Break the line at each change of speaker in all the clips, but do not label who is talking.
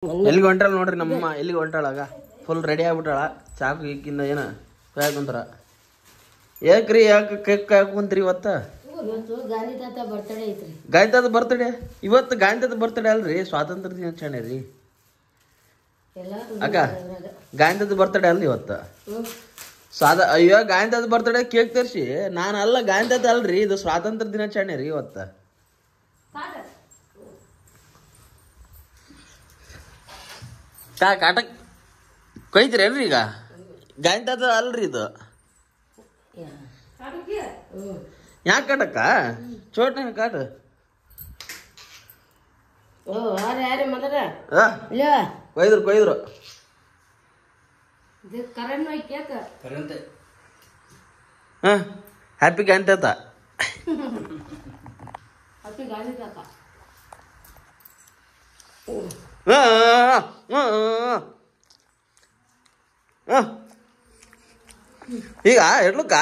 ಎಲ್ಲಿಗೆ ಹೊಂಟಾಳ ನೋಡ್ರಿ ನಮ್ಮಮ್ಮ ಎಲ್ಲಿಗೆ ಹೊಂಟಾಳಾಗ ಫುಲ್ ರೆಡಿ ಆಗ್ಬಿಟ್ಟಾಳ ಚಾಕು ಈಕಿಂದ ಏನ ಕುಂತಾರ ಯಾಕ್ರಿ ಯಾಕೆ ಕೇಕ್ ಕುಂತ್ರಿ ಇವತ್ತ ಗಾಂಧಿ ತಾತ ಬರ್ತಡೇ ಇವತ್ತು ಗಾಂಧಿ ತಾತ ಬರ್ತಡೇ ಅಲ್ರಿ ಸ್ವಾತಂತ್ರ್ಯ ದಿನಾಚರಣೆ ರೀ ಅಕ್ಕ ಗಾಂಧಿ ತಾತ ಬರ್ತಡೇ ಅಲ್ರಿ ಇವತ್ತು ಅಯ್ಯೋ ಗಾಂಧಿ ತಾತ ಬರ್ತಡೇ ಕೇಕ್ ತರಿಸಿ ನಾನು ಅಲ್ಲ ಗಾಂಧಿ ತಾತ ಅಲ್ರಿ ಇದು ಸ್ವಾತಂತ್ರ್ಯ ದಿನಾಚರಣೆ ರೀ ಇವತ್ತು ಕಾಟಕ್ ಕೊಯ್ತೀರಿ ಅಲ್ರಿ ಈಗ ಗಾಂಧಿ ತಾತ ಅಲ್ರಿ ಇದು ಯಾಕೆ ಕಾಟಕ್ಕ ಚೋಟ ಕಾಟ ಕೊಯ್ದ್ರು ಹ್ಯಾಪಿ ಗಾಂಧಿ ತಾತ ಈಗ ಇಡ್ಲಕ್ಕ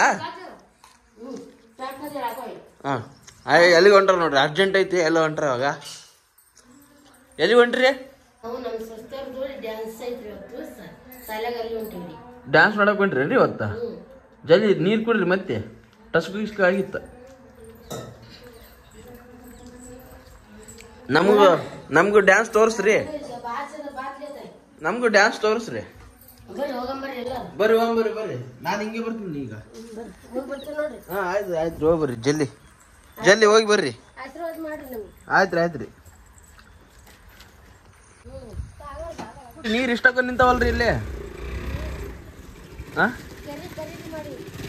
ಎಲ್ಲಿಗೆ ಹೊಂಟ್ರ ನೋಡ್ರಿ ಅರ್ಜೆಂಟ್ ಐತಿ ಎಲ್ಲ ಹೊಂಟ್ರ ಇವಾಗ ಎಲ್ಲಿಗೆ ಹೊಂಟ್ರಿ ಡ್ಯಾನ್ಸ್ ಮಾಡಕ್ ಹೊಂಟ್ರಿ ರೀ ಇವತ್ತ ಜಲ್ದಿ ನೀರು ಕುಡ್ರಿ ಮತ್ತೆ ಟಸ್ಕು ಆಗಿತ್ತ ನಮ್ಗೂ ಡ್ಯಾನ್ಸ್ ತೋರಿಸ್ರಿ ಬರ್ರಿ ನಾನು ಹಿಂಗೆ ಬರ್ತೀನಿ ಈಗ ಆಯ್ತು ಹೋಗಿ ಬರ್ರಿ ಜಲ್ದಿ ಹೋಗಿ ಬರ್ರಿ ಆಯ್ತ್ರಿ ನೀರ್ ಇಷ್ಟಕ್ಕ ನಿಂತಾವಲ್ರಿ ಇಲ್ಲೇ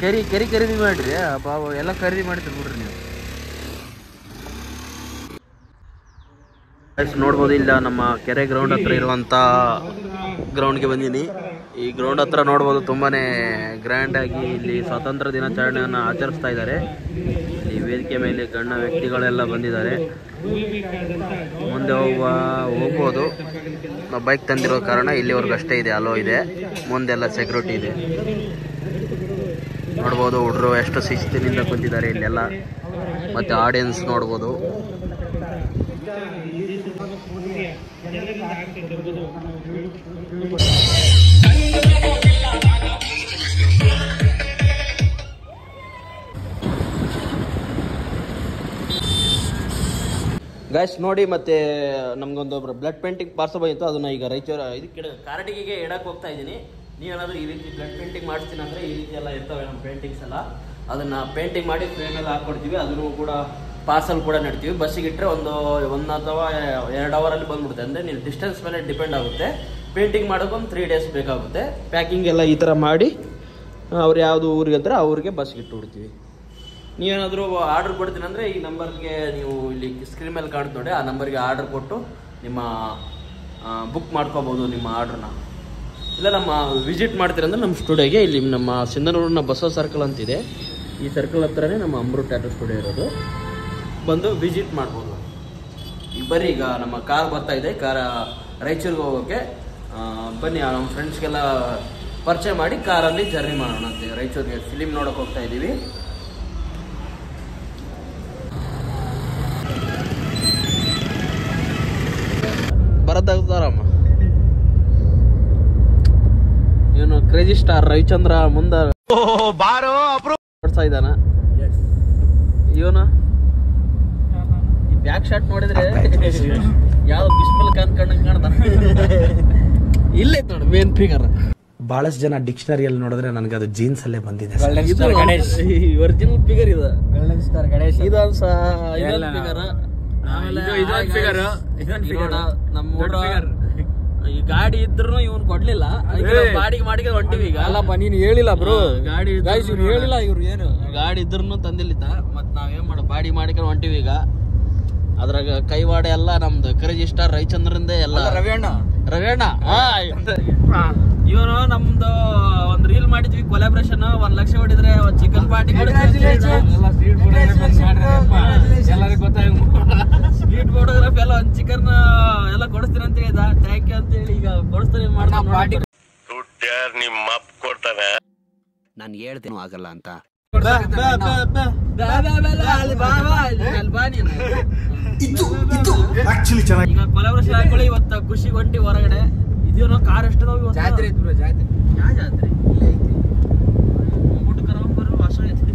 ಕೆರಿ ಖರೀದಿ ಮಾಡ್ರಿ ಬಾಬಾ ಎಲ್ಲ ಖರೀದಿ ಮಾಡ್ತೀರಿ ಬಿಡ್ರಿ ನೀವು ನೋಡ್ಬೋದು ಇಲ್ಲ ನಮ್ಮ ಕೆರೆ ಗ್ರೌಂಡ್ ಹತ್ರ ಇರುವಂತ ಗ್ರೌಂಡ್ಗೆ ಬಂದೀನಿ ಈ ಗ್ರೌಂಡ್ ಹತ್ರ ನೋಡ್ಬೋದು ತುಂಬಾನೇ ಗ್ರ್ಯಾಂಡ್ ಆಗಿ ಇಲ್ಲಿ ಸ್ವಾತಂತ್ರ್ಯ ದಿನಾಚರಣೆಯನ್ನು ಆಚರಿಸ್ತಾ ಇದ್ದಾರೆ ಈ ವೇದಿಕೆ ಮೇಲೆ ಗಣ್ಯ ವ್ಯಕ್ತಿಗಳೆಲ್ಲ ಬಂದಿದ್ದಾರೆ ಮುಂದೆ ಹೋಗ್ಬೋದು ನಾವು ಬೈಕ್ ತಂದಿರೋ ಕಾರಣ ಇಲ್ಲಿವರೆಗೂ ಅಷ್ಟೇ ಇದೆ ಅಲೋ ಇದೆ ಮುಂದೆಲ್ಲ ಸೆಕ್ಯೂರಿಟಿ ಇದೆ ನೋಡ್ಬೋದು ಹುಡುಗರು ಎಷ್ಟು ಶಿಸ್ತಿನಿಂದ ಕುಂತಿದ್ದಾರೆ ಇಲ್ಲೆಲ್ಲ ಮತ್ತೆ ಆಡಿಯನ್ಸ್ ನೋಡ್ಬೋದು ಗೈಸ್ ನೋಡಿ ಮತ್ತೆ ನಮ್ಗೊಂದು ಬ್ಲಡ್ ಪೇಂಟಿಂಗ್ ಪಾರ್ಸಲ್ ಬಂದಿತ್ತು ಅದನ್ನ ಈಗ ರಾಯಚೂರು ಇದಕ್ಕೆ ಕಾರಟಗಿಗೆ ಇಡಕ್ಕೆ ಹೋಗ್ತಾ ಇದ್ದೀನಿ ನೀವೇನಾದ್ರೂ ಈ ರೀತಿ ಬ್ಲಡ್ ಪೇಂಟಿಂಗ್ ಮಾಡಿಸ್ತೀನಿ ಅಂದರೆ ಈ ರೀತಿ ಎಲ್ಲ ಇರ್ತವೆ ನಮ್ಮ ಪೇಂಟಿಂಗ್ಸ್ ಎಲ್ಲ ಅದನ್ನ ಪೇಂಟಿಂಗ್ ಮಾಡಿ ಫ್ರೇಮ್ ಎಲ್ಲ ಹಾಕ್ಕೊಡ್ತೀವಿ ಅದನ್ನು ಕೂಡ ಪಾರ್ಸಲ್ ಕೂಡ ನಡ್ತೀವಿ ಬಸ್ಸಿಗೆ ಇಟ್ಟರೆ ಒಂದು ಅಥವಾ 2 ಅವರಲ್ಲಿ ಬಂದ್ಬಿಡುತ್ತೆ ಅಂದರೆ ನೀವು ಡಿಸ್ಟೆನ್ಸ್ ಮೇಲೆ ಡಿಪೆಂಡ್ ಆಗುತ್ತೆ ಪೇಂಟಿಂಗ್ ಮಾಡೋಕ್ಕೊಂದು 3 days ಬೇಕಾಗುತ್ತೆ ಪ್ಯಾಕಿಂಗ್ ಎಲ್ಲ ಈ ಥರ ಮಾಡಿ ಅವ್ರು ಯಾವುದು ಊರಿಗೆ ಹತ್ರ ಅವ್ರಿಗೆ ಬಸ್ಗೆ ಇಟ್ಟು ಬಿಡ್ತೀವಿ ನೀವೇನಾದರೂ ಆರ್ಡರ್ ಕೊಡ್ತೀನಿ ಅಂದರೆ ಈ ನಂಬರ್ಗೆ ನೀವು ಇಲ್ಲಿ ಸ್ಕ್ರೀನ್ ಮೇಲೆ ಕಾಣುತ್ತೆ ನೋಡಿ ಆ ನಂಬರ್ಗೆ ಆರ್ಡರ್ ಕೊಟ್ಟು ನಿಮ್ಮ ಬುಕ್ ಮಾಡ್ಕೋಬೋದು ನಿಮ್ಮ ಆರ್ಡ್ರನ್ನ ಇಲ್ಲ ನಮ್ಮ ವಿಸಿಟ್ ಮಾಡ್ತೀರಂದ್ರೆ ನಮ್ಮ ಸ್ಟುಡಿಯೋಗೆ ಇಲ್ಲಿ ನಮ್ಮ ಸಿಂಧನೂರಿನ ಬಸವ ಸರ್ಕಲ್ ಅಂತಿದೆ ಈ ಸರ್ಕಲ್ ಹತ್ರನೇ ನಮ್ಮ ಅಮೃತ್ ಟ್ಯಾಟೂ ಸ್ಟುಡಿಯೋ ಇರೋದು ಬಂದು ವಿಸಿಟ್ ಮಾಡ್ಬೋದು ಈಗ ಬರ್ರಿ ಈಗ ನಮ್ಮ ಕಾರ್ ಬರ್ತಾ ಇದೆ ಕಾರ್ ರಾಯಚೂರಿಗೆ ಹೋಗೋಕ್ಕೆ ಬನ್ನಿ ನಮ್ಮ ಫ್ರೆಂಡ್ಸ್ಗೆಲ್ಲ ಪರಿಚಯ ಮಾಡಿ ಕಾರಲ್ಲಿ ಜರ್ನಿ ಮಾಡೋಣ ಅಂತ ರಾಯಚೂರಿಗೆ ಫಿಲಿಮ್ ನೋಡೋಕೆ ಹೋಗ್ತಾ ಇದ್ದೀವಿ ಬರದಾಗ್ತಾರಮ್ಮ ಇವನು ಕ್ರೇಜಿ ಸ್ಟಾರ್ ರವಿಚಂದ್ರ ಮುಂದ ಕೊಡ್ತಾ ಇದ್ದಾನ ಇವನು ಈ ಬ್ಯಾಕ್ ಶಾಟ್ ನೋಡಿದ್ರೆ ಯಾವ್ದು ಬಿಸ್ಮಿಲ್ ಖಾನ್ ಕಣ್ಣಂಗ್ ಕಾಣ್ತಾನ ಇಲ್ಲೈತ್ ನೋಡಿ ಮೇನ್ ಫಿಗರ್
ಬಹಳಷ್ಟು ಜನ ಡಿಕ್ಷನರಿಯಲ್ಲಿ ನೋಡಿದ್ರೆ ನನಗೆ ಅದು ಜೀನ್ಸ್ ಅಲ್ಲೇ ಬಂದಿದೆ
ಒರಿಜಿನಲ್ ಫಿಗರ್ ಇದು ಗಣೇಶ್ ಇದು ಫಿಗರ್ ನಮ್ಮ ಈ ಗಾಡಿ ಇದ್ರು ಇವನ್ ಕೊಡ್ಲಿಲ್ಲ ಬಾಡಿಗೆ ಮಾಡಿಗೆ ಹೊಂಟಿವಿ ಈಗ
ಅಲ್ಲಪ್ಪ ನೀನ್ ಹೇಳಿಲ್ಲ ಬ್ರೋ
ಗಾಡಿ
ಹೇಳಿಲ್ಲ ಇವ್ರು ಏನು
ಗಾಡಿ ಇದ್ರೂ ತಂದಿಲ್ಲಿತ್ತ ಮತ್ ನಾವೇನ್ ಮಾಡ ಬಾಡಿ ಮಾಡಿಕೊಂಡು ಹೊಂಟಿವಿ ಈಗ ಅದ್ರಾಗ ಕೈವಾಡ ಎಲ್ಲ ನಮ್ದು ಕ್ರೇಜಿ ಸ್ಟಾರ್ ರವಿಚಂದ್ರಂದೇ ಎಲ್ಲ
ರವಿಯಣ್ಣ
ಇವನು ನಮ್ದು ಒಂದ್ ರೀಲ್ ಮಾಡಿದ್ವಿ ಕೊಲಾಬ್ರೇಷನ್ 1 ಲಕ್ಷ ಹೊಡಿದ್ರೆ ಒಂದ್ ಚಿಕನ್ ಪಾರ್ಟಿ ಸ್ವೀಟ್ ಫೋಟೋಗ್ರಾಫಿ ಎಲ್ಲ ಒಂದ್ ಚಿಕನ್ ಎಲ್ಲ ಕೊಡಿಸ್ತೀನಿ ಅಂತ ಹೇಳಿದ ಥ್ಯಾಂಕ್ ಯು ಅಂತ ಹೇಳಿ ಈಗ ಕೊಡಿಸ್ತೀನಿ ಮಾಡ್ತೀನಿ
ನಾನು ಹೇಳ್ತೇನೆ ಆಗಲ್ಲ ಅಂತ
ಬಾ ನೀನು ಈಗ ಕೊಲಾಬ್ರೇಷನ್ ಹಾಕೊಳ್ಳಿ ಇವತ್ತು ಖುಷಿ ಹೊಂಟಿ ಹೊರಗಡೆ ಇದೇನೋ ಕಾರ್ ಎಷ್ಟದಾವ ಇವತ್ತು
ಜಾತ್ರೆ ಐತಿ ಬ್ರೋ ಜಾತ್ರೆ
ಯಾವ ಜಾತ್ರೆ ಇಲ್ಲೇ ಐತಿ ಊಟ ಕರ್ಕೊಂಡ್ ಬರೋ ವಾಸ ಐತಿ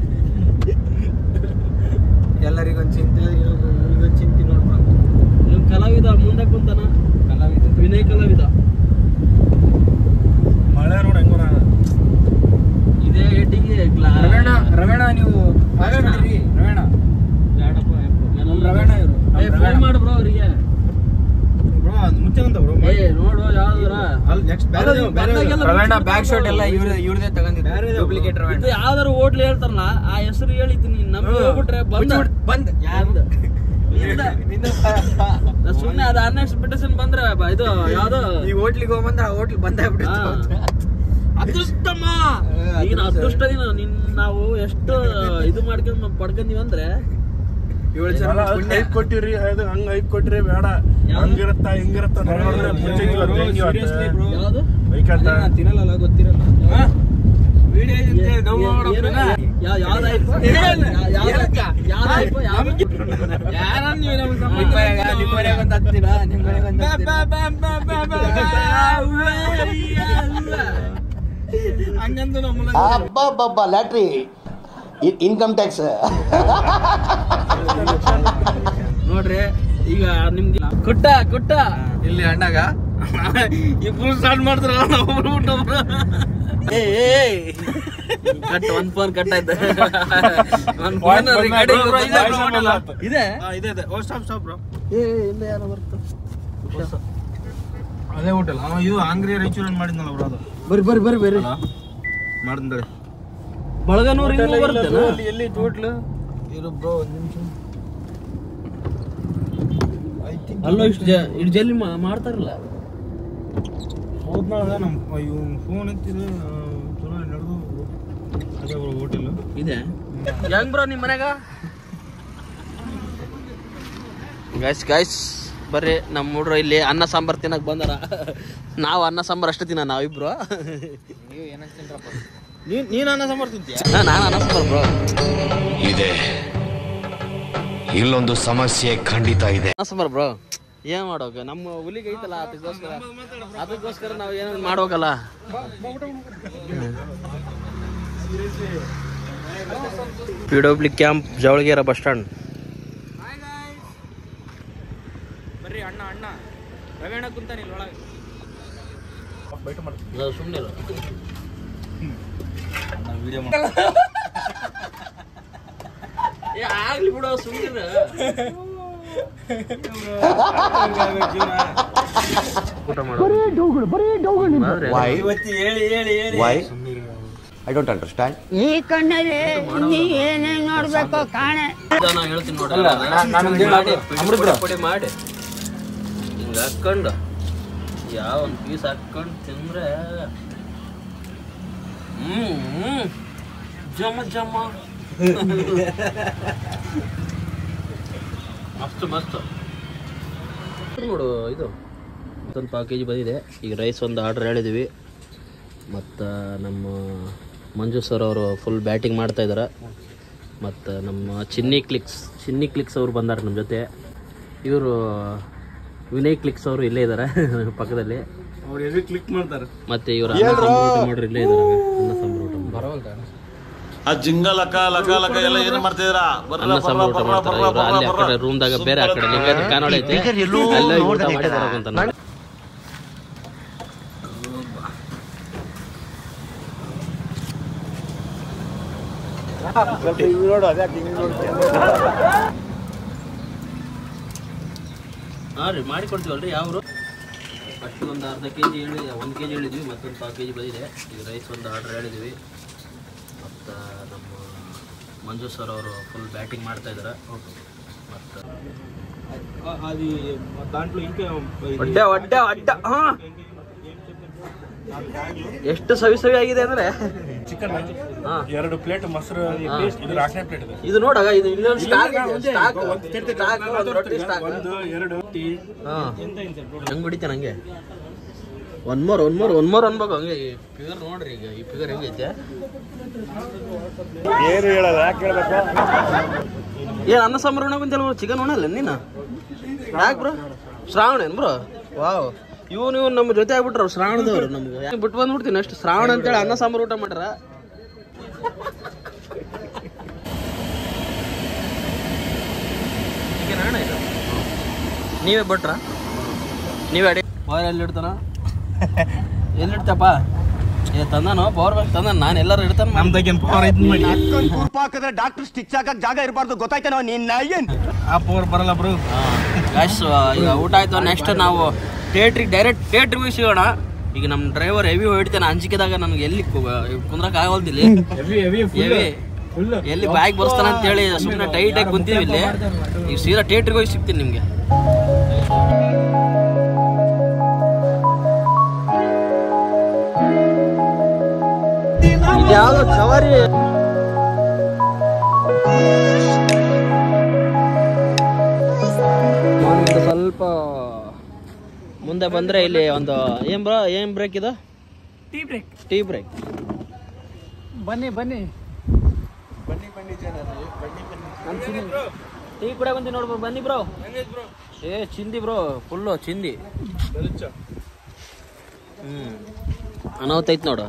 ಎಲ್ಲರಿಗೊಂದು ಚಿಂತೆ ಇವ್ರಿಗೊಂದು ಚಿಂತೆ ನೋಡ್ಪ
ನಿಮ್ ಕಲಾವಿದ ಮುಂದೆ ಕುಂತಾನ
ಕಲಾವಿದ
ವಿನಯ್ ಕಲಾವಿದ
ಮಳೆ ನೋಡಿ ಹೆಂಗೋರ
ಇದೇ ಏಟಿಗೆ
ರವೇಣ ನೀವು ಮಾತಾಡ್ರಿ ರವೇಣ
ಬೇಡಪ್ಪ
ರವೇಣ ಇವರು
ಫೋನ್ ಮಾಡು ಬ್ರೋ ಅವರಿಗೆ
ಬ್ರೋ ಅದು ಮುಂಚೆ ಅಂತ ಬ್ರೋ
ಏ ನೋಡು ಯಾವ್ದಾರ
ಅಲ್ಲಿ ನೆಕ್ಸ್ಟ್
ರವೇಣ ಬ್ಯಾಕ್ ಶಾಟ್ ಎಲ್ಲ ಇವ್ರದೇ ತಗೊಂಡಿದ್ದು ಡೂಪ್ಲಿಕೇಟ್ ರವೇಣ
ಇದು ಯಾವ್ದಾರು ಹೋಟ್ಲ್ ಹೇಳ್ತಾರಲ್ಲ ಆ ಹೆಸರು ಹೇಳಿದ್ದೀನಿ ನಮ್ಗೆ ಹೋಗ್ಬಿಟ್ರೆ ಬಂದ್ ಯಾರ್ದು ಸುಮ್ನೆ ಅದು ಅನ್ಎಕ್ಸ್ಪೆಕ್ಟೇಷನ್ ಬಂದ್ರೆ ಇದು ಯಾವ್ದು
ಈ ಹೋಟ್ಲಿಗೆ ಹೋಗ್ಬಂದ್ರೆ ಆ ಹೋಟ್ಲ್ ಬಂದಾಗ್ಬಿಡುತ್ತೆ
ಅದೃಷ್ಟಮ್ಮ ಈಗ ಅದೃಷ್ಟದಿನ ನಾವು ಎಷ್ಟು ಇದು ಮಾಡ್ಕೊಂಡ್ ಪಡ್ಕೊಂತೀವಿ ಅಂದ್ರೆ
7 ಜನ
ಐಪ್ ಕೊಟ್ಟಿರಿ ಅದು ಹಂಗ ಐಪ್ ಕೊಟ್ರಿ ಬೇಡ ಹಂಗಿರತ್ತ ಹಿಂಗಿರತ್ತ ನೋಡಿದ್ರೆ
ಯಾವ್ದು
ತಿನ್ನಲ್ಲ ಗೊತ್ತಿರಲ್ಲ
ಹಂಗಂದು ನಮ್ಮ
ಅಬ್ಬಬ್ಬಬ್ಬ ಲ್ಯಾಟ್ರಿ ಇನ್ಕಮ್ ಟ್ಯಾಕ್ಸ್
ನೋಡ್ರಿ ಈಗ ನಿಮ್ಗೆ ಕುಟ್ಟ
ಇಲ್ಲಿ ಅಣ್ಣಗ
ಇಬ್ರು ಸ್ಟಾರ್ಟ್ ಮಾಡ್ತಾರ ಕಟ್ ಒಂದ್ ಫೋನ್ ಕಟ್ ಆಯ್ತು ಒಂದ್ ಫೋನ್ ಇದೆ
ಇದೆ ಓ ಸ್ಟಾಪ್ ಬ್ರೋ
ಇಲ್ಲ ಯಾರೋ ಬರ್ತ
ಅದೇ ಹೋಟೆಲ್ ಇದು ಆಂಗ್ರಿ ರಾಯಚೂರಲ್ಲಿ ಮಾಡಿದ್ನಲ್ಲ ಬ್ರೋ ಅದು
ಬರ್ರಿ
ಮಾಡಿದ್ರೆ
ಬಳಗನೂರು ಬರ್ತೇನೆ
ಎಲ್ಲಿ ಹೋಟ್ಲು
ಇರು ಬ್ರೋ ಒಂದು ನಿಮಿಷ
ಅಲ್ಲೋ ಇಷ್ಟು ಜಲ್ದಿ ಮಾಡ್ತಾರಲ್ಲ
ಹೋದ್ನಾಳ ನಮ್ಮ ಇವ್ನು ಫೋನ್ ಎತ್ತಿದ್ರೆ ಚಲೋ ನಡೆದು ಅದೇ ಬ್ರೋ ಹೋಟೆಲ್
ಇದೆ ಹೆಂಗ್ ಬ್ರೋ ನಿಮ್ಮ ಮನ್ಯಾಗ ಗಾಯ್ಸ್ ಬರ್ರಿ ನಮ್ಮ ಹುಡ್ರು ಇಲ್ಲಿ ಅನ್ನ ಸಾಂಬಾರ್ ತಿನ್ನಕ್ ಬಂದಾರ ನಾವು ಅನ್ನ ಸಾಂಬಾರ್ ಅಷ್ಟೇ ತಿನ್ನ ನಾವಿಬ್ರು
ನೀವು ಏನಂತ ತಿನ್ರಪ್ಪ
ನೀನು ಅನ್ನ ಸಾಂಬಾರ್ ತಿಂತೀಯ
ನಾನು ಅನ್ನ ಸಾಂಬಾರ್ ಬ್ರೋ
ಇದೆ ಇಲ್ಲೊಂದು ಸಮಸ್ಯೆ ಖಂಡಿತ ಇದೆ
ಅನ್ನ ಸಾಂಬಾರ್ ಬ್ರೋ ಏನ್ ಮಾಡೋಕೆ ನಮ್ಮ ಹುಲಿಗೆ ಐತಲ್ಲ ಅದಕ್ಕೋಸ್ಕರ ನಾವು ಏನಾದ್ರು ಮಾಡೋಕಲ್ಲ PW ಕ್ಯಾಂಪ್ ಜವಳಗೇರ ಬಸ್ ಸ್ಟ್ಯಾಂಡ್
ಬರ್ರಿ ಅಣ್ಣ ರವೇಣ ಕುಂತಾನೆ ಇಲ್ಲಿ ಒಳಗೆ
ಸುಮ್ಮನೆ ಆಗ್ಲಿ ಬಿಡೋ ಸುಮ್ಮನೆ ಊಟ ಮಾಡೋ
ವೈ ಐ ಡೋಂಟ್ ಅಂಡರ್ಸ್ಟ್ಯಾಂಡ್
ಈ ಕಣ್ಣಲ್ಲಿ ನೀ ಏನೇನ್ ನೋಡ್ಬೇಕು ಕಾಣೆ
ನಾನು ಹೇಳ್ತೀನಿ ನೋಡಿ ಪುಡಿ ಮಾಡಿ ಹಿಂಗ ಹಾಕೊಂಡು ಯಾವ ಒಂದು ಪೀಸ್ ಹಾಕೊಂಡು ತಿಂದ್ರೆ ಜಮ ಮಸ್ತ್ ನೋಡು ಇದು ಮತ್ತೊಂದು 5 kg ಬಂದಿದೆ. ಈಗ ರೈಸ್ ಒಂದು ಆರ್ಡ್ರ್ ಹೇಳಿದ್ವಿ ಮತ್ತು ನಮ್ಮ ಮಂಜು ಸರ್ ಅವರು ಫುಲ್ ಬ್ಯಾಟಿಂಗ್ ಮಾಡ್ತಾ ಇದ್ದಾರೆ. ಮತ್ತು ನಮ್ಮ ಚಿನ್ನಿ ಕ್ಲಿಕ್ಸ್ ಅವರು ಬಂದಾರೆ ನಮ್ಮ ಜೊತೆ. ಇವರು ವಿನಯ್ ಕ್ಲಿಕ್ಸ್ ಅವರು ಇಲ್ಲೇ ಇದ್ದಾರೆ ಪಕ್ಕದಲ್ಲಿ.
ಅವ್ರು ಎಲ್ಲಿ ಕ್ಲಿಕ್ ಮಾಡ್ತಾರೆ.
ಮತ್ತೆ ಇವರು ಅನ್ನ ಸಾಂಬಾರ್ ಊಟ ಮಾಡ್ರಿ ಇಲ್ಲೇ ಇದ್ದಾರೆ. ಅನ್ನ ಸಾಂಬಾರ್ ಊಟ
ಬರವಲ್ದ
ಆ ಜಿಂಗ ಲಕ ಎಲ್ಲ ಏನ್ ಮಾಡ್ತಿದ್ದೀರಾ?
ಅನ್ನ ಸಾಂಬಾರ್ ಊಟ ಮಾಡ್ತಾರೆ ಇವರು. ಅಲ್ಲಿ ಆ ಕಡೆ ರೂಮ್ದಾಗ ಬೇರೆ ಆ ಕಡೆ ಲಿಂಗಾಯತ ಕಾನೋಳ ಐತೆ ಅಲ್ಲೇ ಊಟ ಮಾಡಿದಾರ ಅಂತ. ಹಾಂ ರೀ ಮಾಡಿಕೊಡ್ತೀವಲ್ರಿ. ಯಾವರು ಅಷ್ಟು ಒಂದು ಅರ್ಧ kg ಹೇಳಿ 1 kg ಹೇಳಿದ್ವಿ. ಮತ್ತೊಂದು 5 kg ಬಂದಿದೆ. ಈಗ ರೈಸ್ ಒಂದು ಆರ್ಡ್ರ್ ಹೇಳಿದ್ವಿ. ಮತ್ತು ನಮ್ಮ ಮಂಜು ಸರ್ ಅವರು ಫುಲ್ ಬ್ಯಾಟಿಂಗ್ ಮಾಡ್ತಾ ಇದ್ದಾರೆ. ಮತ್ತು
అది దాంట్లో ఇంకా
ಅಡ್ಡ ಎಷ್ಟು ಸವಿ ಆಗಿದೆ ಅಂದ್ರೆ
ಚಿಕನ್ 2 ಪ್ಲೇಟ್ ಮೊಸರು ಇದು 4ನೇ ಪ್ಲೇಟ್ ಇದೆ.
ಇದು ನೋಡಾಗ ಇದು ಇನ್ನೊಂದು ಸ್ಟಾಕ್ ಹಂಗೆ ಬಿಡಿತೆ ನಂಗೆ. ಒನ್ ಮೋರ್ ಅನ್ಬೇಕು ಹಂಗೆ. ಈ ಫಿಗರ್ ನೋಡ್ರಿ, ಈಗ ಈ ಫಿಗರ್ ಹೆಂಗೈತೆ
ಏನು ಹೇಳಲ್ಲ, ಯಾಕೆ ಹೇಳ್ಬೇಕು?
ಏನ್ ಅನ್ನ ಸಾಂಬಾರು ಉಣ್ಣಕಂತೇಳಿ ಚಿಕನ್ ಉಣ್ಣಲ್ಲ ನೀನು? ಯಾಕೆ ಬ್ರೋ ಶ್ರಾವಣ ಏನು ಬ್ರೋ ವಾವ್ ಇವನು ನಮ್ಮ ಜೊತೆ ಆಗ್ಬಿಟ್ರು ಶ್ರಾವಣದವ್ರು ನಮ್ಗೆ ಬಿಟ್ಟು ಬಂದ್ಬಿಡ್ತೀನಿ ಅಷ್ಟು ಶ್ರಾವಣ ಅಂತೇಳಿ ಅನ್ನ ಸಾಂಬಾರು ಊಟ ಮಾಡ್ಯಾರ ಇದು ನೀವೇ ಬಿಟ್ರ ನೀವೇ ಅಡಿ ಪವರ್ ಎಲ್ಲಿಡ್ತಾನ ಎಲ್ಲಿಡ್ತಪ್ಪ ಏ ತಂದಾನು ಪವರ್ ಬ್ಯಾಂಕ್ ತಂದ ನಾನು ಎಲ್ಲರೂ ಇಡ್ತಾನೆ
ನಮ್ದಾಗೇನು ಪವರ್ ಐತಿ ಮಾಡಿ
ಹಾಕಿದ್ರೆ ಡಾಕ್ಟರ್ ಸ್ಟಿಚ್ ಹಾಕಕ್ ಜಾಗ ಇರಬಾರ್ದು ಗೊತ್ತಾಯ್ತೇನೋ ನಿನ್ನ ಏನ್
ಆ ಪವರ್ ಬರಲ್ಲ ಬ್ರೋ
ಗಾಯ್ಸ್ ಈಗ ಊಟ ಆಯ್ತು ನೆಕ್ಸ್ಟ್ ನಾವು ಡೈರೆಕ್ಟ್ ಥಿಯೇಟ್ರಿಗೆ ಹೋಗಿ ಸಿಗೋಣ ಈಗ ನಮ್ಮ ಡ್ರೈವರ್ ಹೆವಿ ಹೊಡಿತಾನೆ ಅಂಜಿಕೆದಾಗ ನನಗೆ ಎಲ್ಲಿ ಕುಂದ್ರಕ್ ಆಗೋದಿಲ್ಲ ಎಲ್ಲಿ ಬ್ಯಾಗ್ ಬರ್ಸ್ತಾನ ಅಂತ ಹೇಳಿ ಸುಮ್ಮನೆ ಟೈಟ್ ಆಗಿ ಕುಂತೀವಿ ಇಲ್ಲಿ ಈಗ ಸೀದಾ ಥಿಯೇಟ್ರಿಗೆ ಹೋಗಿ ಸಿಗ್ತೀನಿ ನಿಮ್ಗೆ ಇದ್ಯಾವ್ದು ಸವಾರಿ ಸ್ವಲ್ಪ ಮುಂದೆ ಬಂದ್ರೆ ಇಲ್ಲಿ ಒಂದು ಏನ್ ಬ್ರೇಕ್ ಇದು ಟೀ ಬ್ರೇಕ್
ಬನ್ನಿ
ಟೀ ಕೂಡ ಬಂದಿ ನೋಡ್ಬೋ ಬನ್ನಿ ಬ್ರೋ ಏ ಚಿಂದಿ ಬ್ರೋ ಫುಲ್ಲು ಚಿಂದಿ ಅನಾಹುತ ಐತ್ ನೋಡು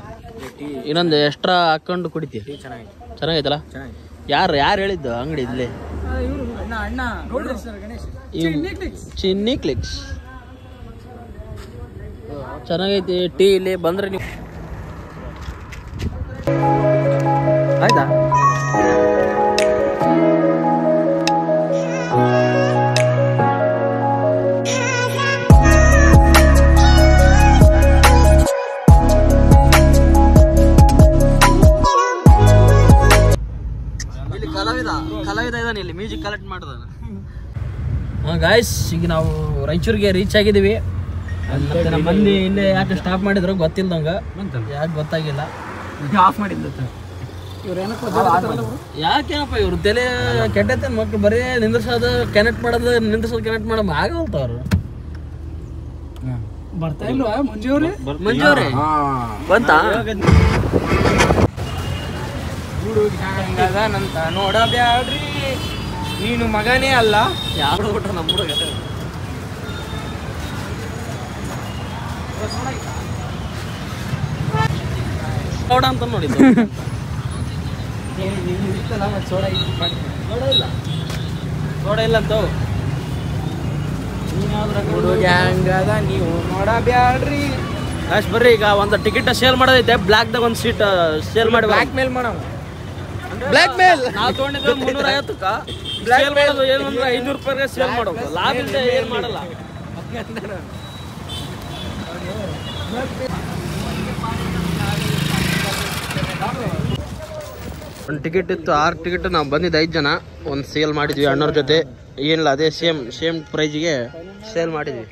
ಇನ್ನೊಂದು ಎಕ್ಸ್ಟ್ರಾ ಹಾಕೊಂಡು ಕುಡಿತಿ ಚೆನ್ನಾಗೈತಲ್ಲ ಯಾರು ಹೇಳಿದ್ದು ಅಂಗಡಿ ಇಲ್ಲಿ ಚಿನ್ನಿ ಕ್ಲಿಕ್ಸ್ ಚೆನ್ನಾಗೈತಿ ಟೀ ಇಲ್ಲಿ ಬಂದ್ರೆ ನೀವು ಆಯ್ತಾ ಇಲ್ಲಿ ಕಲಾವಿದ ಇದಾನೆ ಇಲ್ಲಿ ಮ್ಯೂಸಿಕ್ ಕಲೆಕ್ಟ್ ಮಾಡಿದಾನ ಗಾಯ್ಸ್ ಈಗ ನಾವು ರಾಯಚೂರಿಗೆ ರೀಚ್ ಆಗಿದ್ದೀವಿ ಮತ್ತೆ ನಮ್ಮ ಮಂದಿ ಇಲ್ಲೇ ಯಾಕೆ ಸ್ಟಾಪ್ ಮಾಡಿದ್ರು ಗೊತ್ತಿಲ್ದಂಗ ಯಾಕೆ ಗೊತ್ತಾಗಿಲ್ಲ
ಆಫ್ ಮಾಡಿದ್ದ
ಯಾಕೇನಪ್ಪ ಇವ್ರು ತಲೆ ಕೆಟ್ಟೈತೆ ಮಕ್ಳು ಬರೀ ನಿಂದ್ರಸೋದು ಕನೆಕ್ಟ್ ಮಾಡೋದು ಆಗಲ್ತ ಅವ್ರು
ಬರ್ತಾ ಇಲ್ವಾ ಮಂಜು
ಅವ್ರೆ ಬಂತಾ
ನಂತ ನೋಡಬ್ಯಾಡ್ರಿ ನೀನು ಮಗನೇ ಅಲ್ಲ
ಯಾರು ಬಿಟ್ರ ನಮ್ಮ ಹುಡುಗ ನೋಡ ಅಂತ ನೋಡಿದ್ದು ನೋಡ ಇಲ್ಲ ಅಂತ
ಹಂಗದ ನೀವು ನೋಡಬ್ಯಾಡ್ರಿ
ಅಷ್ಟು ಬರ್ರಿ ಈಗ ಒಂದು ಟಿಕೆಟ್ ಸೇಲ್ ಮಾಡೋದೈತೆ ಬ್ಲಾಕ್ದಾಗ ಒಂದು ಸೀಟ್ ಸೇಲ್ ಮಾಡಿ
ಬ್ಲಾಕ್ ಮೇಲ್ ಮಾಡೋ ಬ್ಲಾಕ್ ಮೇಲ್
ನಾವು ತೊಗೊಂಡಿದ್ದು 350ಕ್ಕ ಸೇಲ್ ಮಾಡೋದು ಏನು ಅಂದ್ರೆ 500 ರೂಪಾಯಿಗೆ ಸೇಲ್ ಮಾಡೋದು ಲಾಭ ಇಲ್ಲದೆ ಏನು ಮಾಡಲ್ಲ ಒಂದು ಟಿಕೆಟ್ ಇತ್ತು 6 ಟಿಕೆಟ್ ನಾವು ಬಂದಿದ್ದು 5 ಜನ ಒಂದು ಸೇಲ್ ಮಾಡಿದ್ವಿ ಅಣ್ಣವ್ರ ಜೊತೆ ಏನಿಲ್ಲ ಅದೇ ಸೇಮ್ ಪ್ರೈಜಿಗೆ ಸೇಲ್ ಮಾಡಿದ್ವಿ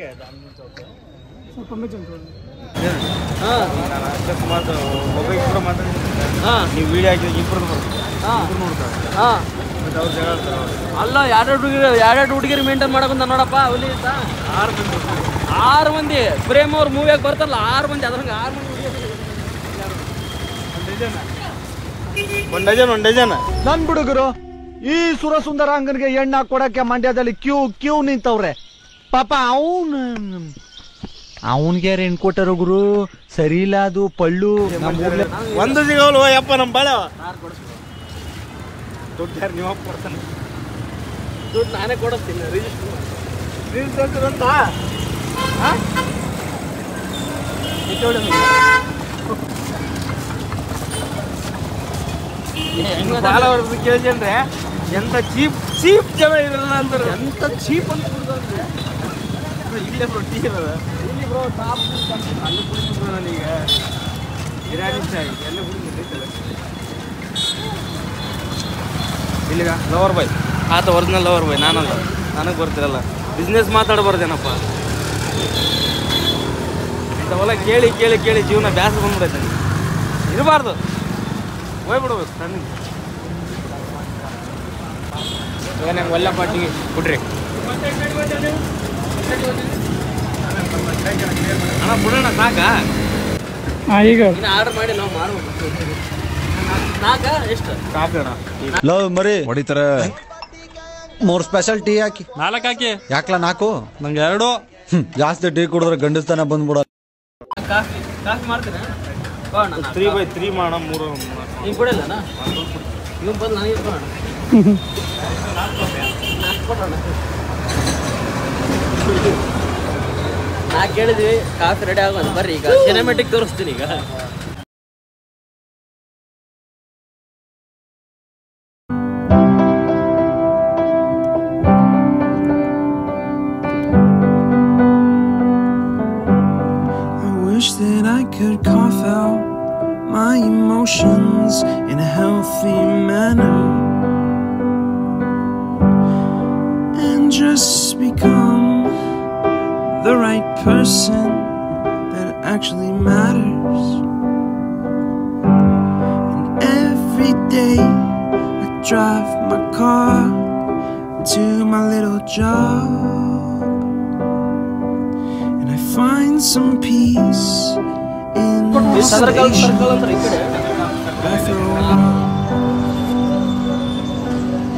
ನೀವು ವಿಡಿಯೋ ಹಾಕಿದ್ರೆ ಇಬ್ಬರು
ಅಲ್ಲ ಎರಡೆರಡು ಹುಡುಗಿರು ಮೇಂಟೈನ್ ಮಾಡಕಂತ ನೋಡಪ್ಪ ಹುಲಿ 6 ಮಂದಿ ಪ್ರೇಮ್ ಅವ್ರ ಮೂವಿಯಾಗ ಬರ್ತಾರಲ್ಲ 6 ಮಂದಿ ಅದ್ರಂಗೆ 6 ಮಂದಿ
ಒಂದು ಡಜನ್
ನನ್ ಹುಡುಗರು ಈ ಸುರಸುಂದರಾಂಗನಿಗೆ ಎಣ್ಣ ಕೊಡಕ್ಕೆ ಮಂಡ್ಯದಲ್ಲಿ ಕ್ಯೂ ನಿಂತವ್ರೆ ಪಾಪ ಅವನ್ಗೆ ಏನ್ ಕೊಟ್ಟರು ಗುರು ಸರಿ ಇಲ್ಲ ಅದು ಪಳ್ಳು
ಒಂದು ಸಿಗವಲ್ವ ಯಪ್ಪ ನಮ್ಮ ಬಾಳ ದುಡ್ಡು ಯಾರು ನೀವು ಕೊಡ್ತಾನೆ
ದುಡ್ಡು ನಾನೇ ಕೊಡಿಸ್ತೀನಿ ರಿಜಿಸ್ಟರ್
ಅಂತ ಕೇಳ್ಕೊಂಡ್ರೆ ಎಂತ ಚೀಪ್ ಜನ ಇರಲ್ಲ ಅಂತಾರೆ ಎಂತ ಚೀಪ್ ಅಂತ ಇಲ್ಲೇ ಬ್ರೋ ಟೀ ಇರೋದ ಇಲ್ಲಿ ಬ್ರೋ ಟಾಪ್ ಅಲ್ಲಿ ಕುಡಿದ್ರು ನನಗೆ ಬಿರಿಯಾನಿ ಚಾಯ್ ಎಲ್ಲ ಕುಡಿದ್ರೆ ಇಲ್ಲಿಗ ಲವರ್ ಬಾಯ್
ಆತ ಒರಿಜಿನಲ್ ಲವರ್ ಬಾಯ್ ನಾನಲ್ಲ ನನಗೆ ಬರ್ತಿರಲ್ಲ ಬಿಸ್ನೆಸ್ ಮಾತಾಡಬಾರ್ದೇನಪ್ಪ ಇಂಥವೆಲ್ಲ ಕೇಳಿ ಕೇಳಿ ಕೇಳಿ ಜೀವನ ಬ್ಯಾಸರ ಬಂದ್ಬಿಡೈತೆ ಇರಬಾರ್ದು ಹೋಗ್ಬಿಡ್ಬೇಕು ತಣ್ಣಗೆ
ಇವಾಗ ನಂಗೆ ಒಳ್ಳೆ ಪಾಟಿಗೆ ಬಿಡ್ರಿ
ಅಣ್ಣ ಬಿಡೋಣ ಸಾಕಾ
ಈಗ
ಆರ್ಡರ್ ಮಾಡಿ ನಾವು ಮಾಡ್ಬೇಕು ನಾಕ ಎಷ್ಟು
ಕಾಫಿ ಅಣ್ಣ
ಲವ್ ಮರಿ ಹೊಡಿತಾರೆ
ಮೂರ್ ಸ್ಪೆಷಲ್ ಟೀ ಹಾಕಿ.
4 ಹಾಕಿ.
ಯಾಕ್ಲ 4?
ನಂಗೆ 2.
ಜಾಸ್ತಿ ಟೀ ಕುಡಿದ್ರೆ ಗಂಡಸ್ತಾನೆ ಬಂದ್ಬಿಡ.
ಕಾಫಿ ಮಾಡ್ತೀರಾ?
3/3 ಮಾಡೋಣ. 3
ನೀವು ಕೊಡಲ್ಲಣ್ಣ? ನೀವು ಬಂದು ನನಗೆ ಕೊಡೋಣ. ನಾ ಕೇಳಿದ್ವಿ ಕಾಫಿ ರೆಡಿ ಆಗೋದು ಬರ್ರಿ ಈಗ ಸಿನಿಮ್ಯಾಟಿಕ್ ತೋರಿಸ್ತೀನಿ ಈಗ.
That I could cough out my emotions in a healthy manner and just become the right person that actually matters. And every day I drive my car to my little job and I find some peace in the station. After a while,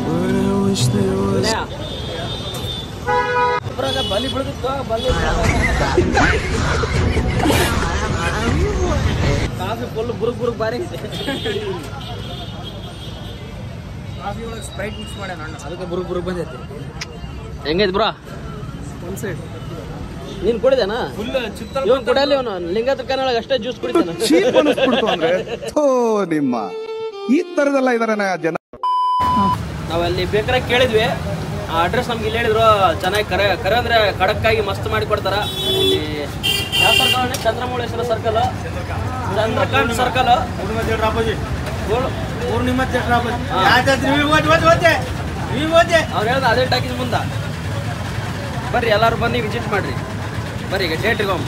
but I wish there was.
Coffee full ಬುರುಗ್ ಬಾರಿ ಇದೆ.
Coffee ಒಳಗೆ Sprite mix ಮಾಡ್ಯಾನ ಅಣ್ಣ, ಅದಕ್ಕೆ ಬುರುಗ್ ಬಂದೈತಿ.
ಹೆಂಗೈತಿ bro?
ಒಂದ್ ಸೈಡ್
ನೀನ್ ಕುಡಿದೇನಾ? ಇವನ್ ಕುಡಿಯಲ್ಲ, ಇವನು ಲಿಂಗದ ಕನ್ನಡ ಅಷ್ಟೇ ಜ್ಯೂಸ್ ಕುಡಿತಾನೆ.
ಚೀಪ್ ಅನಿಸ್ಬಿಡ್ತು ಅಂದ್ರೆ ನಿಮ್ಮ ಈ ತರದೆಲ್ಲ ಇದಾರೆ ಜನ.
ನಾವಲ್ಲಿ ಬೇಕಾದ್ರೆ ಕೇಳಿದ್ವಿ, ಆ ಅಡ್ರೆಸ್ ನಮ್ಗೆ ಇಲ್ಲಿ ಹೇಳಿದ್ರು. ಚೆನ್ನಾಗಿ ಕರೆ ಅಂದ್ರೆ ಖಡಕ್ಕಾಗಿ ಮಸ್ತ್ ಮಾಡಿ ಕೊಡ್ತಾರ. ಇಲ್ಲಿ ಯಾವ circle? Chandramouleshwara circle, Chandrakanth circle,
Poornima theatre
ಅವ್ರು ಹೇಳ್ದ ಅದೇ ಟಾಕೀಸ್ ಮುಂದೆ. ಬರ್ರಿ ಎಲ್ಲರೂ ಬಂದು ವಿಸಿಟ್ ಮಾಡ್ರಿ. ಬರ್ರಿ ಈಗ ಥಿಯೇಟ್ರಿಗೆ ಹೋಗಿ.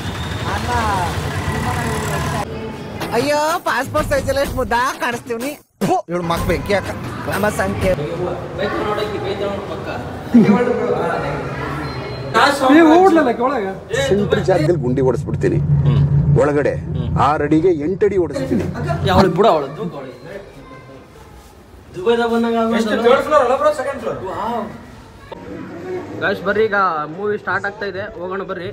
ಅಯ್ಯೋ ಪಾಸ್ಪೋರ್ಟ್ ಸೈಜ್ ಎಲ್ಲ ಎಷ್ಟು ಮುದ್ದಾ ಕಾಣಿಸ್ತೀವಿ.
ಇವಳು ಮಕ್ ಬೆಂಕಿ ಹಾಕ.
ನಮ್ಮ ಸಂಖ್ಯೆ
ಸೆಂಟ್ರ್ ಜಾಗದಲ್ಲಿ ಗುಂಡಿ ಹೊಡೆಸ್ಬಿಡ್ತೀನಿ. ಒಳಗಡೆ 6 ಅಡಿಗೆ 8 ಅಡಿ ಹೊಡೆಸ್ತೀನಿ.
ಅವಳು ಬಿಡ, ಅವಳು ದುಬೈದಾಗ ಬಂದಂಗ. ಗಾಯ್ಸ್ ಬರ್ರಿ, ಈಗ ಮೂವಿ ಸ್ಟಾರ್ಟ್ ಆಗ್ತಾ ಇದೆ, ಹೋಗೋಣ ಬರ್ರಿ.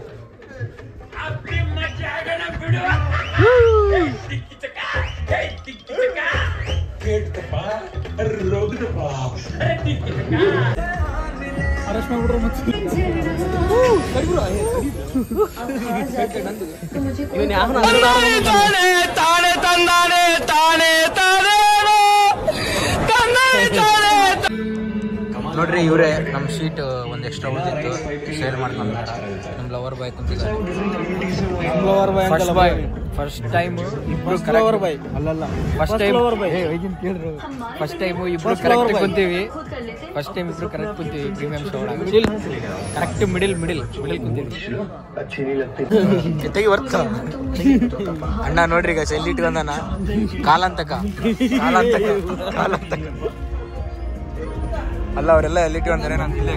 ನೋಡ್ರಿ, ಇವರೇ ನಮ್ಮ ಶೀಟ್ ಒಂದು ಎಕ್ಸ್ಟ್ರಾ ಉಳಿದಿತ್ತು, ಶೇರ್ ಮಾಡ್ಕೊಂಡು ನಮ್ಮ ಲವರ್ ಬಾಯ್ ಕುಂತಿದ್ದಾರೆ. ಫಸ್ಟ್ ಟೈಮ್ ಇಬ್ರು ಫಸ್ಟ್ ಟೈಮ್ ಇಬ್ರು ಕರೆಕ್ಟ್ ಕುಂತೀವಿ. ಪ್ರೀಮಿಯಂ ಶೋ ಕರೆಕ್ಟ್ ಮಿಡಿಲ್ ಕುಂತೀವಿ. ತೆಗಿ ವರ್ಕ್ ಅಣ್ಣ ನೋಡ್ರಿ, ಈಗ ಸೆಲ್ ಇಟ್ಕೊಂಡನ ಕಾಲಂತಕ ಅಲ್ಲ, ಅವರೆಲ್ಲ ಎಲ್ಲಿ ಇಟ್ಕೊಂತಾರೆ, ನಾನು ಇಲ್ಲೇ.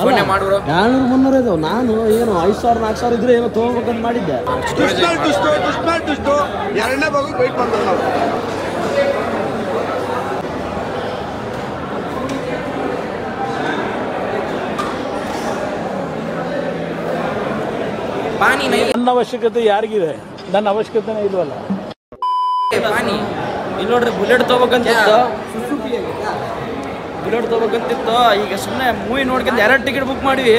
$200-300 ಇದಾವೆ. ನಾನು ಏನು 5,000-4,000 ಇದ್ರೆ ಏನೋ ತಗೋಬೇಕಂತ ಮಾಡಿದ್ದೆ.
ಎರಡನೇ ಭಾಗ ಬೈಟ್ ಬಂದ್ರು ನಾವು.
ನನ್ನ ಅವಶ್ಯಕತೆ ಯಾರಿಗಿದೆ? ನನ್ನ ಅವಶ್ಯಕತೆನೇ ಇಲ್ವಲ್ಲ.
ಪಾನಿ ಇಲ್ಲಿ ನೋಡ್ರಿ, ಬುಲೆಟ್ ತಗೋಬೇಕಂತಿತ್ತು. ಈಗ ಸುಮ್ಮನೆ ಮೂವಿ ನೋಡ್ಕೊಂಡು 2 ಟಿಕೆಟ್ ಬುಕ್ ಮಾಡಿವಿ,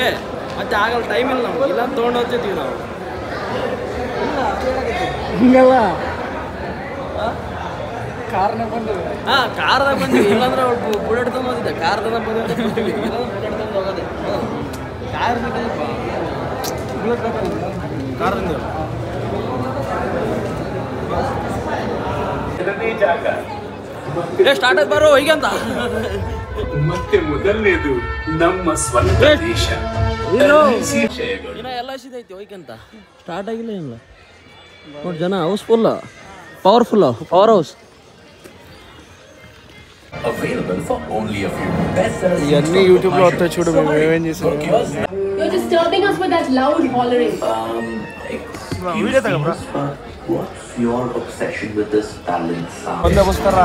ಮತ್ತೆ ಆಗಲ್ಲ, ಟೈಮ್ ಇಲ್ಲ ನಮ್ಗೆ. ಇಲ್ಲ ತೊಗೊಂಡು ಹೋಗ್ತಿದ್ವಿ ನಾವು.
ಹಿಂಗಲ್ಲ,
ಕಾರ್ದಾಗ ಬಂದ್ವಿ. ಇಲ್ಲಾಂದ್ರೆ ಅವ್ಳು ಬುಲೆಟ್ ತೊಗೊಂಡಿದ್ದೆ, ಕಾರ್ದಾಗ ಬಂದಿದ್ದೆ. ಬುಲೆಟ್ ತಂದು ಹೋಗೋದೆ. ಸ್ಟಾರ್ಟ್ ಆಗಿ ಬರೋ ಹೀಗಂತ.
ಮತ್ತೆ ಮೊದಲನೇದು ನಮ್ಮ ಸ್ವಂತ ದೇಶ.
ಇನ್ನ ಎಲ್ಲ ಐತಿ ಹೋಯ್ಕಂತ ಸ್ಟಾರ್ಟ್ ಆಗಿಲ್ಲ ಏನಿಲ್ಲ ನೋಡಿ ಜನ ಹೌಸ್ಫುಲ್ ಪವರ್ಫುಲ್ ಪವರ್ ಹೌಸ್.
ఇవన్నీ యూట్యూబ్ లో వస్తాయి చూడు మేము ఏమేం చేసాం.
You're disturbing us with that loud hollering.
Video తగ bro.
What's your obsession with this talent sound?
ಬಂದೆ ಬಸ್ತಾರಾ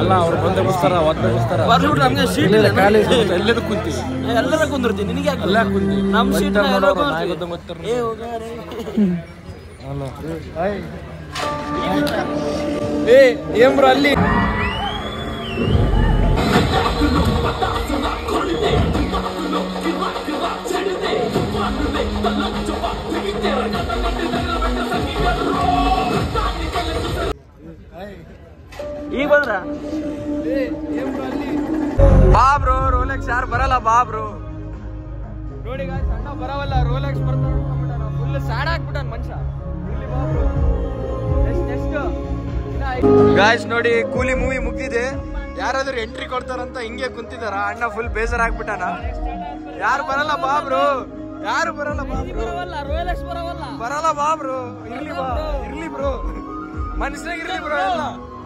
ಎಲ್ಲ ಅವರು ಬಂದೆ ಬಸ್ತಾರಾ ಒದ್ದೆ ಬಸ್ತಾರಾ
ಬರ್ಬಿಟ್ಟು ನಮಗೆ ಸೀಟ್ ಇಲ್ಲ
ಕಾಲೇಜ್ ಎಲ್ಲರೂ ಕುಂತೀವಿ
ಎಲ್ಲರ ಕುಂದಿರ್ತೀನಿ ನಿನಗೆ ಯಾಕೆ
ಎಲ್ಲ ಕುಂತೀವಿ
ನಮ್ಮ ಸೀಟ್ ಎಲ್ಲರೂ
ಗೊತ್ತ
ಏ ಹೋಗಾರೆ
ಏ ಏನ್ ಬ್ರೋ ಅಲ್ಲಿ
ಈಗ ಬಂದ್ರ
ಬಾ ಬ್ರೋ ರೋಲೆಕ್ಸ್ ಯಾರು ಬರಲ್ಲ ಬಾ ಬ್ರೋ ನೋಡಿ ಗಾಯ್ಸ್ ಅಣ್ಣ ಬರವಲ್ಲ ರೋಲೆಕ್ಸ್ ಬರ್ತಾನ ಫುಲ್ ಸ್ಯಾಡ್ ಆಗ್ಬಿಟ್ಟಾನ ಮನುಷ್ಯ ಇಲ್ಲಿ ಬಾ ಬ್ರೋ ನೆಕ್ಸ್ಟ್ ಗಾಯ್ಸ್ ನೋಡಿ ಕೂಲಿ ಮೂವಿ ಮುಗ್ದಿದೆ ಯಾರಾದ್ರೂ ಎಂಟ್ರಿ ಕೊಡ್ತಾರಂತ ಹಿಂಗೆ ಕುಂತಿದಾರ ಅಣ್ಣ ಫುಲ್ ಬೇಜಾರ್ ಆಗ್ಬಿಟ್ಟಾನ ಯಾರು ಬರಲ್ಲ ಬಾ ಬ್ರೋ ಯಾರು ಬರಲ್ಲ ಬಾ ಬ್ರೋ
ರೋಲೆಕ್ಸ್ ಬರವಲ್ಲ
ಬರಲ್ಲ ಬಾ ಬ್ರೋ ಇರ್ಲಿ ಬಾ ಇರ್ಲಿ ಬ್ರೋ ಮನುಷ್ಯನಾಗ ಇರ್ಲಿ ಬ್ರೋ ಎಲ್ಲ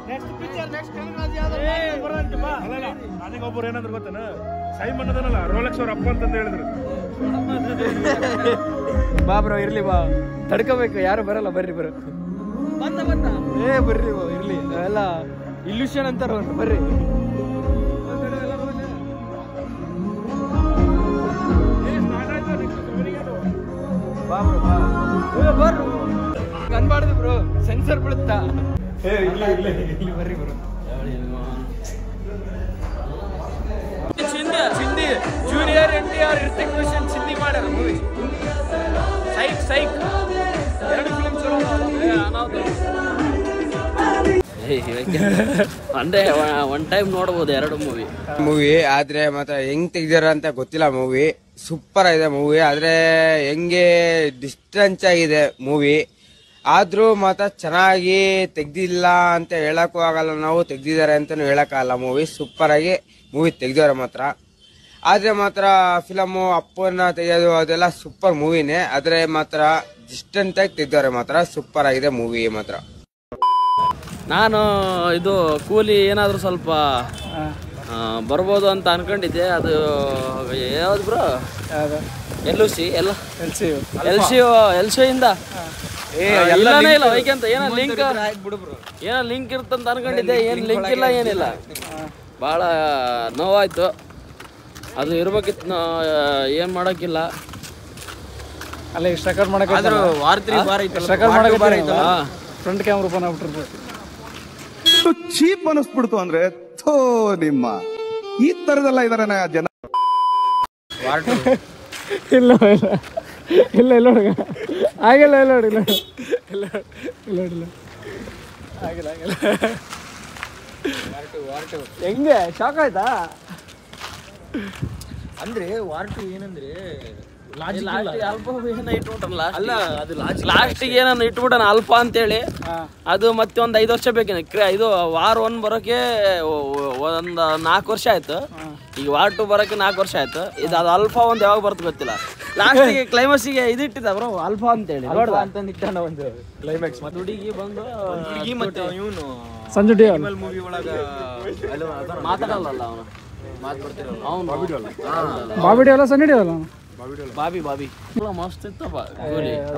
ನೆಕ್ಸ್ಟ್ ಪಿಕ್ಚರ್ ನೆಕ್ಸ್ಟ್ ಕನರಾಜ್ ಯಾದವ್ ಬರಂತ ಬಾ
ಅಲ್ಲ ನನಗೆ ಒಬ್ಬರು ಏನಾದ್ರು ಗೊತ್ತೇನ ಸೈಮನ್ ಅದನಲ್ಲ ರೋಲೆಕ್ಸ್ ಅವ್ರ ಅಪ್ಪ ಅಂತ ಹೇಳಿದ್ರು.
ಬಾ ಬ್ರೋ ಇರ್ಲಿ ಬಾ ತಡ್ಕೋಬೇಕು ಯಾರು ಬರಲ್ಲ ಬರ್ರಿ ಬರೋ
ಬಂದ
ಏ ಬರ್ರಿ ಬಾ ಇರ್ಲಿ ಎಲ್ಲ ಇಲ್ಯೂಷನ್ ಅಂತಾರ ಬರ್ರಿ ಬಾ ಬ್ರೋ ಬಾ ಬರ್ರು ಅನ್ಬಾರ್ದು ಬ್ರೋ ಸೆನ್ಸರ್ ಬಿಡುತ್ತಾ ಇಲ್ಲಿ ಬರ್ರಿ ಬ್ರೋ ಚಿಂದಿ ಜೂನಿಯರ್ NTR ರಿತಿಕ್ ರೋಷನ್ ಚಿಂದಿ ಮಾಡ್ಯಾರ ಮೂವಿ ಸೈಕ್ ಎರಡು ಫಿಲ್ಮ್ ಚಲೋ
ಅಂದ್ರೆ ಒನ್ ಟೈಮ್ ನೋಡ್ಬೋದು ಎರಡು
ಮೂವಿ ಆದ್ರೆ ಮಾತ್ರ ಹೆಂಗ್ ತೆಗ್ದಾರ ಅಂತ ಗೊತ್ತಿಲ್ಲ. ಮೂವಿ ಸೂಪರ್ ಆಗಿದೆ ಮೂವಿ ಆದ್ರೆ ಹೆಂಗೆ ಡಿಸ್ಟೆನ್ಸ್ ಆಗಿದೆ ಮೂವಿ ಆದ್ರೂ ಮಾತ್ರ ಚೆನ್ನಾಗಿ ತೆಗ್ದಿಲ್ಲ ಅಂತ ಹೇಳಕ್ಕೂ ಆಗಲ್ಲ, ನಾವು ತೆಗ್ದಿದ್ದಾರೆ ಅಂತಾನು ಹೇಳಕ್ಕಾಗಲ್ಲ. ಮೂವಿ ಸೂಪರ್ ಆಗಿ ಮೂವಿ ತೆಗ್ದವ್ರೆ ಮಾತ್ರ. ಆದ್ರೆ ಮಾತ್ರ ಫಿಲಮು ಅಪ್ಪನ ತೆಗೆಯೋದು ಅದೆಲ್ಲ ಸೂಪರ್ ಮೂವಿನೇ, ಆದ್ರೆ ಮಾತ್ರ ಡಿಸ್ಟೆನ್ಸ್ ಆಗಿ ತೆಗ್ದವ್ರೆ ಮಾತ್ರ ಸೂಪರ್ ಆಗಿದೆ ಮೂವಿ ಮಾತ್ರ.
ನಾನು ಇದು ಕೂಲಿ ಏನಾದರೂ ಸ್ವಲ್ಪ ಬರ್ಬೋದು ಅಂತ ಅನ್ಕೊಂಡಿದ್ದೆ. ಅದು ಯಾವ್ದು ಬ್ರೋ ಎಲ್ ಸಿ ಇಂದ ಎಲ್ಲನೇ ಇಲ್ಲ ವೈಕಂತ ಏನೋ ಲಿಂಕ್ ಇರ್ತಂತ ಅನ್ಕೊಂಡಿದ್ದೆ. ಏನು ಲಿಂಕ್ ಇಲ್ಲ ಏನಿಲ್ಲ, ಭಾಳ ನೋವಾಯ್ತು. ಅದು ಇರ್ಬೇಕಿತ್ತು, ಏನು ಮಾಡೋಕ್ಕಿಲ್ಲ.
ಅಲ್ಲ ಇಷ್ಟು ರೆಕಾರ್ಡ್ ಮಾಡಕ್ಕೆ ಫ್ರಂಟ್ ಕ್ಯಾಮ್ರಾ ಓಪನ್ ಆಗ್ಬಿಟ್ಟಿರ್ಬೇಕು.
ಚೀಪ್ ಅನಿಸ್ಬಿಡ್ತು ಅಂದ್ರೆ ಥೋ ನಿಮ್ಮ ಈ ತರದೆಲ್ಲ ಇದಾರೆ ಜನ.
ಇಲ್ಲ ಇಲ್ಲ ಇಲ್ಲ ಇಲ್ಲ ಹುಡುಗ ಆಗಿಲ್ಲ ಇಲ್ಲ ನೋಡಿಲ್ಲ ಇಲ್ಲ ಇಲ್ಲ ಇಲ್ಲ ಆಗಿಲ್ಲ ಆಗಿಲ್ಲ. ಹೆಂಗೆ ಶಾಕ್ ಆಯ್ತಾ?
ಅಂದ್ರೆ ವಾರ್ 2 ಏನಂದ್ರೆ
ಲಾಸ್ಟಿಗೆ ಏನನ್ನ ಇಟ್ಬಿಟ್ಟನ ಅಲ್ಪ ಅಂತೇಳಿ. ಅದು ಮತ್ತೆ ಒಂದು 5 ವರ್ಷ ಬೇಕೇನ. ಇದು ವಾರ್ 1 ಬರೋಕೆ ಒಂದು 4 ವರ್ಷ ಆಯ್ತು. ಈಗ ವಾರ್ 2 ಬರೋಕೆ 4 ವರ್ಷ ಆಯ್ತು. ಇದು ಅದು ಅಲ್ಫಾ ಒಂದು ಯಾವಾಗ ಬರ್ತದೆ ಗೊತ್ತಿಲ್ಲ. ಲಾಸ್ಟಿಗೆ ಕ್ಲೈಮ್ಯಾಕ್ಸಿಗೆ ಇದು ಇಟ್ಟಿದ್ದ ಬ್ರೋ ಅಲ್ಫಾ ಅಂತೇಳಿ
ಅಂತಂದಿಟ್ಟಾನ ಒಂದು
ಕ್ಲೈಮ್ಯಾಕ್ಸ್.
ಮತ್ತೆ ಹುಡುಗಿ ಬಂದು
ಮತ್ತೆ ಇವನು
ಸಂಜು
ಮೂವಿ ಒಳಗ
ಮಾತಾಡಲ್ಲ ಅವನು,
ಬಾಬಿ ಡಿಯೋಲ ಸನ್ನಿ ಡಿಯೋಲ
ಬಾಬಿ ಮಸ್ತ್ ಇತ್ತಪ್ಪ.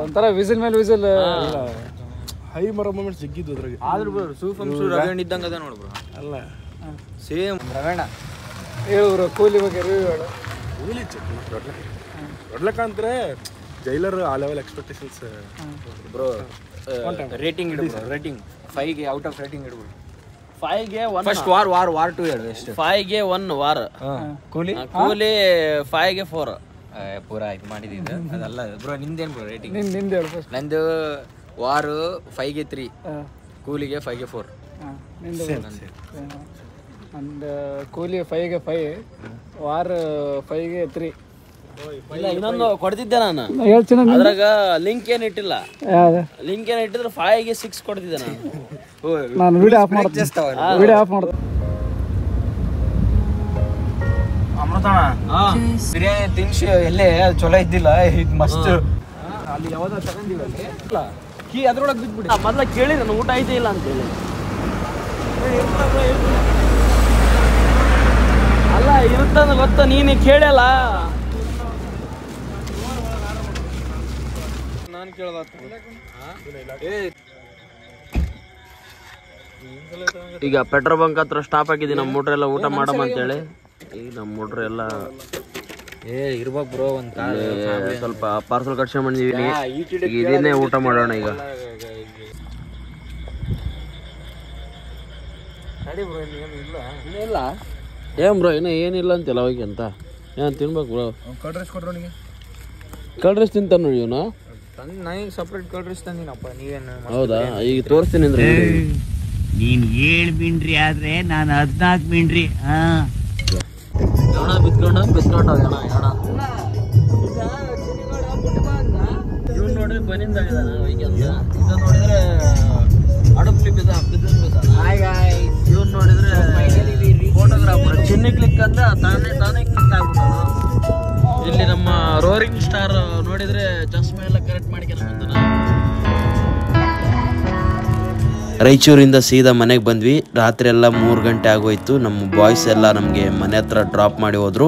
ಒಂಥರ ವಿಸಿಲ್ ಮೇಲೆ ವಿಸಿಲ್
ಹೈ ಮರ ಮೂಮೆಂಟ್ಸ್ ಜಗ್ಗಿದ್ದು ಅದ್ರಾಗೆ.
ಆದ್ರೂ ಬ್ರೋ ಸೂಫಮ್ ರಗಣ್ ಇದ್ದಂಗ ಅದ ನೋಡು ಬ್ರೋ.
ಅಲ್ಲ
ಸೇಮ್ ರಗಣ
ಹೇಳು ಕೂಲಿ ಬಗ್ಗೆ ರಿವ್ಯೂ ಹೇಳು.
ಕೂಲಿ ದೊಡ್ಡಲಕ್ಕಂದ್ರೆ ಜೈಲರ್ ಆ ಲೆವೆಲ್ ಎಕ್ಸ್ಪೆಕ್ಟೇಷನ್ಸ್
ಬ್ರೋ. ರೇಟಿಂಗ್ ಇಡು ಬ್ರೋ, ರೇಟಿಂಗ್ 5ಗೆ ಔಟ್ ಆಫ್ ರೇಟಿಂಗ್ ಇಡು.
5ಗೆ 1
ಫಸ್ಟ್ ವಾರ್ 2 ಹೇಳು ಎಷ್ಟು.
5ಗೆ 1 ವಾರ್. ಕೂಲಿ 5ಗೆ 4.
ಪೂರಾ ಇದು ಮಾಡಿದ್ದು ಅದಲ್ಲ ಬ್ರೋ. ನಿಂದೇನು bro rating?
ನಿಂದು ಹೇಳು ಫಸ್ಟ್.
ನಂದು ವಾರು 5ಗೆ 3, ಕೂಲಿಗೆ 5ಗೆ 4.
ಅಂಡ್ ಕೂಲಿ 5ಗೆ 5, ವಾರ್ 5ಗೆ 3.
ಇಲ್ಲ ಇನ್ನೊಂದು ಕೊಡ್ತಿದ್ದೆ ನಾನು
ಹೇಳ್ತೀನಿ
ಅದ್ರಾಗ ಲಿಂಕ್ ಏನು ಇಟ್ಟಿಲ್ಲ. ಲಿಂಕ್ ಏನು ಇಟ್ಟಿದ್ರೆ 5ಗೆ 6 ಕೊಡ್ತಿದ್ದೆ ನಾನು.
ನಾನು ವಿಡಿಯೋ ಆಫ್ ಮಾಡ್ತೀನಿ. ವಿಡಿಯೋ ಆಫ್ ಮಾಡ್ತೀನಿ.
ಅಮೃತಣ್ಣ ಬಿರಿಯಾನಿ ತಿನ್ಸಿ ಎಲ್ಲೇ ಚಲೋ ಇದ್ದಿಲ್ಲ, ಇದು ಮಸ್ತ್. ಅಲ್ಲಿ ಯಾವ್ದೋ ತಗೊಂಡಿವಲ್ಲಿ ಕೀ ಅದ್ರೊಳಗೆ ಬಿದ್ಬಿಡಿ.
ಮೊದ್ಲ ಕೇಳಿ ನಾನು ಊಟ ಐತೆ ಇಲ್ಲ ಅಂತೇಳಿ. ಅಲ್ಲ ಇರುತ್ತಂದ ಗೊತ್ತ, ನೀನು ಕೇಳಲ್ಲ.
ನಾನು ಕೇಳ್ದ
ಈಗ ಪೆಟ್ರೋಲ್ ಬಂಕ್ ಹತ್ರ ಸ್ಟಾಪ್ ಆಗಿದ್ದೀವಿ. ನಮ್ಮ ಮೂಟ್ರ್ ಎಲ್ಲ ಊಟ ಮಾಡಮ್ಮ ಅಂತೇಳಿ. ಈಗ ನಮ್ಮ ಮೂಟ್ರ್ ಎಲ್ಲ
ಇರ್ಬೇಕು ಬ್ರೋ. ಒಂದು
ಸ್ವಲ್ಪ ಪಾರ್ಸಲ್ ಕಟ್ಸ್ಕೊಂಡ್ ಬಂದಿದ್ದೀನಿ. ಈಗ ಇದನ್ನೇ ಊಟ ಮಾಡೋಣ. ಈಗ ಇಲ್ಲ ಏನ್ ಬ್ರೋ, ಇನ್ನೂ ಏನಿಲ್ಲ ಅಂತಿಲ್ಲ ಹೋಗಿ ಅಂತ. ಏನ್ ತಿನ್ಬೇಕು ಬ್ರೋ?
ಕರ್ಡ್ ರೈಸ್ ಕೊಡ್ರು ನಿಮಗೆ.
ಕರ್ಡ್ ರೈಸ್ ತಿಂತಾನ ನೋಡಿ ಇವನು.
ನನಗೆ ಸಪ್ರೇಟ್ ಕರ್ಡ್ ರೈಸ್ ತಂದಿನಪ್ಪ. ನೀವೇನು?
ಹೌದಾ? ಈಗ ತೋರಿಸ್ತೀನಿ ಅಂದ್ರೆ
ನೀನ್ 7 ಮಿಂಡ್ರಿ ಆದ್ರೆ ನಾನು 14 ಮಿಂಡ್ರಿ.
ಬಿತ್ಕೊಂಡ ಇವ್ ನೋಡ್ರಿ ಬನಿಂದಾಗಿದಾನ ಈಗ ಅಂತ. ಇದು ನೋಡಿದ್ರೆ ಅಡುಪ್ಲಿ ಇವ್ನು ನೋಡಿದ್ರೆ ಫೋಟೋಗ್ರಾಫರ್ ಚಿನ್ನಿ ಕ್ಲಿಕ್ ಅಂತ ತಾನೇ ಕ್ಲಿಕ್ ಆಗ್ಬಿಟ್ಟಾನ. ಇಲ್ಲಿ ನಮ್ಮ ರೋರಿಂಗ್ ಸ್ಟಾರ್ ನೋಡಿದ್ರೆ ಚಸ್ಮಾ ಎಲ್ಲ ಕರೆಕ್ಟ್ ಮಾಡ್ಕೊಂಡು ಬಂದನ. ರಾಯಚೂರಿಂದ ಸೀದಾ ಮನೆಗೆ ಬಂದ್ವಿ. ರಾತ್ರಿ ಎಲ್ಲ 3 ಗಂಟೆ ಆಗೋಯ್ತು. ನಮ್ಮ ಬಾಯ್ಸ್ ಎಲ್ಲ ನಮಗೆ ಮನೆ ಹತ್ರ ಡ್ರಾಪ್ ಮಾಡಿ ಹೋದ್ರು.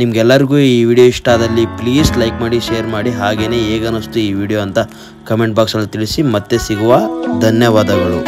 ನಿಮ್ಗೆಲ್ಲರಿಗೂ ಈ ವಿಡಿಯೋ ಇಷ್ಟ ಆದಲ್ಲಿ ಪ್ಲೀಸ್ ಲೈಕ್ ಮಾಡಿ, ಶೇರ್ ಮಾಡಿ. ಹಾಗೆಯೇ ಹೇಗನ್ನಿಸ್ತು ಈ ವಿಡಿಯೋ ಅಂತ ಕಮೆಂಟ್ ಬಾಕ್ಸಲ್ಲಿ ತಿಳಿಸಿ. ಮತ್ತೆ ಸಿಗುವ. ಧನ್ಯವಾದಗಳು.